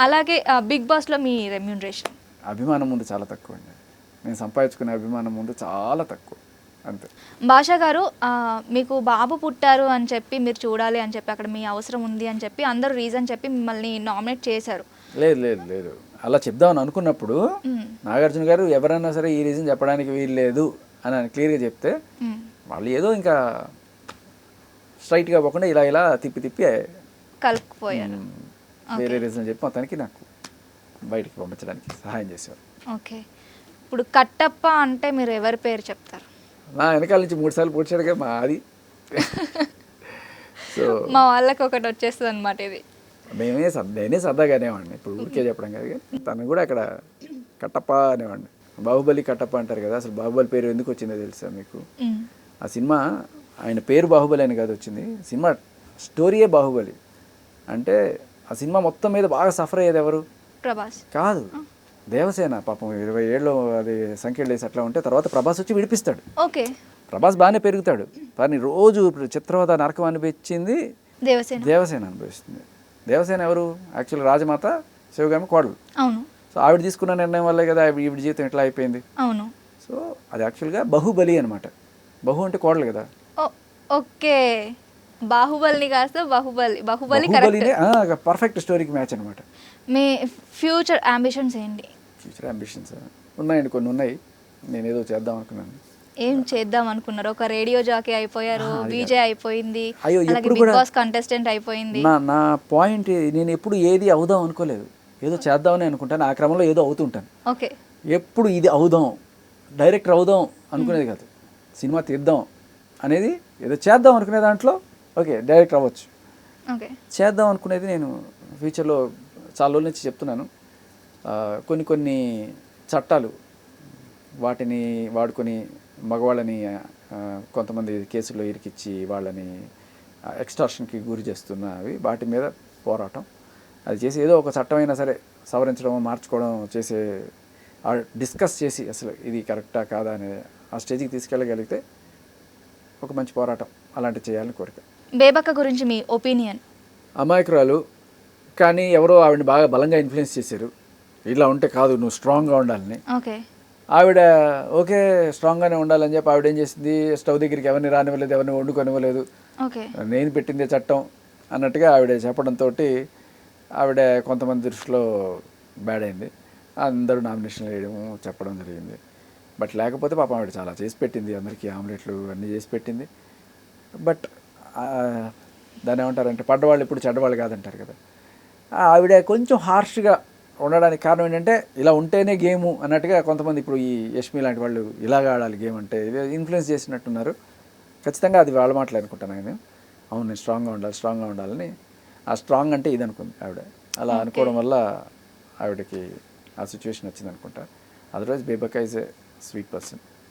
అలాగే 'బిగ్ బాస్'లో మీ రెమ్యూనరేషన్? అభిమానం ముందు చాలా తక్కువ అండి. నేను సంపాదించుకునే అభిమానం ముందు చాలా తక్కువ అంతే. భాషా గారు మీకు బాబు పుట్టారు అని చెప్పి మీరు చూడాలి అని చెప్పి అక్కడ మీ అవసరం ఉంది అని చెప్పి అందరూ రీజన్ చెప్పి మిమ్మల్ని నామినేట్ చేశారు. లేదు లేదు లేదు అలా చెప్దామని అనుకున్నప్పుడు నాగార్జున గారు ఎవరైనా సరే ఈ రీజన్ చెప్పడానికి వీలు లేదు అని క్లియర్గా చెప్తే వాళ్ళు ఏదో ఇంకా స్ట్రైట్గా పోకుండా ఇలా ఇలా తిప్పి తిప్పి కలుపుకుపోయారు. వేరే రీజన్ చెప్పి మొత్తానికి నాకు బయటికి పంపించడానికి సహాయం చేశారు. ఓకే, ఇప్పుడు కట్టప్ప అంటే మీరు ఎవరి పేరు చెప్తారు? నా వెనకాల నుంచి 3 సార్లు పూడ్చాడుగా మా అది. సో మా వాళ్ళకి ఒకటి వచ్చేస్తుంది అనమాట ఇది. నేనే సరదాగా అనేవాడిని, ఇప్పుడు ఊరికే చెప్పడం కాదు. తను కూడా అక్కడ కట్టప్ప అనేవాడిని. బాహుబలి కట్టప్ప అంటారు కదా, అసలు బాహుబలి పేరు ఎందుకు వచ్చిందో తెలుసా మీకు? ఆ సినిమా ఆయన పేరు బాహుబలి అని కాదు వచ్చింది, సినిమా స్టోరీయే బాహుబలి. అంటే ఆ సినిమా మొత్తం మీద బాగా సఫర్ అయ్యేది ఎవరు? ప్రభాస్ కాదు, దేవసేన. పాపం 20 ఏళ్ళు అది సంఖ్యలు వేసి అట్లా ఉంటే తర్వాత ప్రభాస్ వచ్చి విడిపిస్తాడు. ఓకే, ప్రభాస్ బాగానే పెరుగుతాడు కానీ రోజు చిత్రవద నరకం అనిపించింది దేవసేన అనుభవిస్తుంది. దేవసేన ఎవరు? యాక్చువల్ రాజమాత శివగామి కోడలు. అవును. సో ఆవిడ తీసుకున్న నిర్ణయం వల్లే కదా ఈవిడ జీవితం ఎట్లా అయిపోయింది. అవును. సో అది యాక్చువల్గా బాహుబలి అనమాట. బహు అంటే కోడలు కదా. ఓకే, బాహుబలిని కాస్త బాహుబలి పర్ఫెక్ట్ స్టోరీకి మ్యాచ్ అనమాట. మీ ఫ్యూచర్ అంబిషన్స్ ఏంటి? ఫ్యూచర్ అంబిషన్స్ ఉన్నాయండి, కొన్ని ఉన్నాయి. నేను ఏదో చేద్దాం అనుకున్నాను. ఏం చేద్దాం అనుకున్నారు? ఒక రేడియో జాకీ అయిపోయారు, బీజే అయిపోయింది, అయ్యో అలాగే బిగ్ బాస్ కంటెస్టెంట్ అయిపోయింది. నా పాయింట్, నేను ఎప్పుడు ఏది అవుదాం అనుకోలేదు, ఏదో చేద్దామని అనుకుంటాను. ఆ క్రమంలో ఏదో అవుతుంటాను. ఓకే, ఎప్పుడు ఇది అవుదాం, డైరెక్టర్ అవుదాం అనుకునేది కాదు, సినిమా తీద్దాం అనేది, ఏదో చేద్దాం అనుకునే దాంట్లో ఓకే డైరెక్టర్ అవ్వచ్చు. ఓకే, చేద్దాం అనుకునేది నేను ఫ్యూచర్లో చాలా రోజుల నుంచి చెప్తున్నాను. కొన్ని చట్టాలు వాటిని వాడుకొని మగవాళ్ళని కొంతమంది కేసుల్లో ఇరికిచ్చి వాళ్ళని ఎక్స్టార్షన్కి గురి చేస్తున్నవి, వాటి మీద పోరాటం అది చేసి ఏదో ఒక చట్టమైనా సరే సవరించడం మార్చుకోవడం చేసే డిస్కస్ చేసి అసలు ఇది కరెక్టా కాదా అనేది ఆ స్టేజ్కి తీసుకెళ్ళగలిగితే ఒక మంచి పోరాటం అలాంటివి చేయాలని కోరిక. బేబక్క గురించి మీ ఒపీనియన్? అమాయకురాలు, కానీ ఎవరో ఆవిడని బాగా బలంగా ఇన్ఫ్లుయెన్స్ చేశారు, ఇలా ఉంటే కాదు నువ్వు స్ట్రాంగ్గా ఉండాలని. ఓకే, ఆవిడ ఓకే స్ట్రాంగ్గానే ఉండాలని చెప్పి ఆవిడ ఏం చేసింది, స్టవ్ దగ్గరికి ఎవరిని రానివ్వలేదు, ఎవరిని వండుకొనివ్వలేదు, నేను పెట్టిందే చట్టం అన్నట్టుగా ఆవిడ చెప్పడంతో ఆవిడ కొంతమంది దృష్టిలో బ్యాడ్ అయింది. అందరూ నామినేషన్లు వేయడం చెప్పడం జరిగింది. బట్ లేకపోతే పాపం ఆవిడ చాలా చేసి పెట్టింది, అందరికీ ఆమ్లెట్లు అన్నీ చేసి పెట్టింది. బట్ దాన్ని ఏమంటారంటే పడ్డవాళ్ళు ఇప్పుడు చెడ్డవాళ్ళు కాదంటారు కదా. ఆవిడ కొంచెం హార్ష్గా ఉండడానికి కారణం ఏంటంటే ఇలా ఉంటేనే గేము అన్నట్టుగా కొంతమంది ఇప్పుడు ఈ యష్మి లాంటి వాళ్ళు ఇలాగ ఆడాలి గేమ్ అంటే ఇన్ఫ్లుయెన్స్ చేసినట్టున్నారు. ఖచ్చితంగా అది వాళ్ళ మాటలు అనుకుంటాను నేను. అవును నేను స్ట్రాంగ్గా ఉండాలని. ఆ స్ట్రాంగ్ అంటే ఇది అనుకుంది ఆవిడ. అలా అనుకోవడం వల్ల ఆవిడకి ఆ సిచ్యువేషన్ వచ్చింది అనుకుంటా. Otherwise Bebakka is a sweet person.